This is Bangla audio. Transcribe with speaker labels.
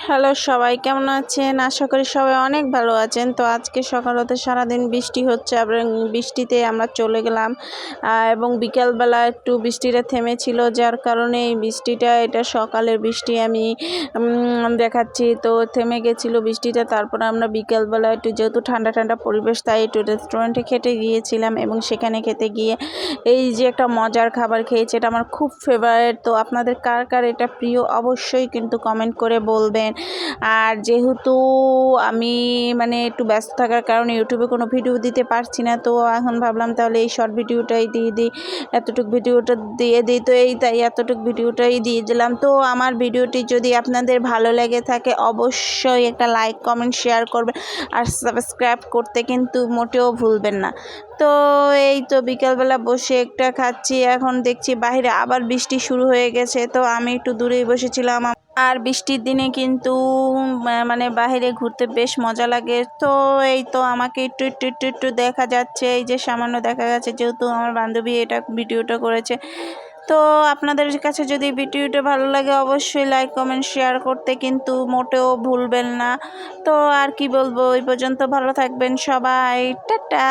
Speaker 1: হ্যালো সবাই, কেমন আছেন? আশা করি সবাই অনেক ভালো আছেন। তো আজকে সকাল হতে সারাদিন বৃষ্টি হচ্ছে এবং বৃষ্টিতে আমরা চলে গেলাম এবং বিকালবেলা একটু বৃষ্টিটা থেমেছিল, যার কারণে এই বৃষ্টিটা, এটা সকালের বৃষ্টি আমি দেখাচ্ছি। তো থেমে গেছিল বৃষ্টিটা, তারপরে আমরা বিকালবেলা একটু, যেহেতু ঠান্ডা ঠান্ডা পরিবেশ, তাই একটু রেস্টুরেন্টে খেতে গিয়েছিলাম এবং সেখানে খেতে গিয়ে এই যে একটা মজার খাবার খেয়েছি, এটা আমার খুব ফেভারিট। তো আপনাদের কার কার এটা প্রিয় অবশ্যই কিন্তু কমেন্ট করে বলবেন। আর যেহেতু আমি একটু ব্যস্ত থাকার কারণে ইউটিউবে কোনো ভিডিও দিতে পারছি না, তো এখন ভাবলাম তাহলে এই শর্ট ভিডিওটাই দিয়ে দিই, এতটুকু ভিডিওটা দিয়ে দিই। তো তাই এতটুকু ভিডিওটাই দিয়ে দিলাম। তো আমার ভিডিওটি যদি আপনাদের ভালো লেগে থাকে অবশ্যই একটা লাইক, কমেন্ট, শেয়ার করবেন আর সাবস্ক্রাইব করতে কিন্তু মোটেও ভুলবেন না। তো এই তো বিকালবেলা বসে একটা খাচ্ছি, এখন দেখছি বাইরে আবার বৃষ্টি শুরু হয়ে গেছে। তো আমি একটু দূরেই বসেছিলাম। আর বৃষ্টির দিনে কিন্তু বাইরে ঘুরতে বেশ মজা লাগে। তো এই তো আমাকে একটু একটু একটু একটু দেখা যাচ্ছে, এই যে সামান্য দেখা গেছে, যেহেতু আমার বান্ধবী এটা ভিডিওটা করেছে। তো আপনাদের কাছে যদি ভিডিওটা ভালো লাগে অবশ্যই লাইক, কমেন্ট, শেয়ার করতে কিন্তু মোটেও ভুলবেন না। তো আর কি বলবো, এই পর্যন্ত। ভালো থাকবেন সবাই, টাটা।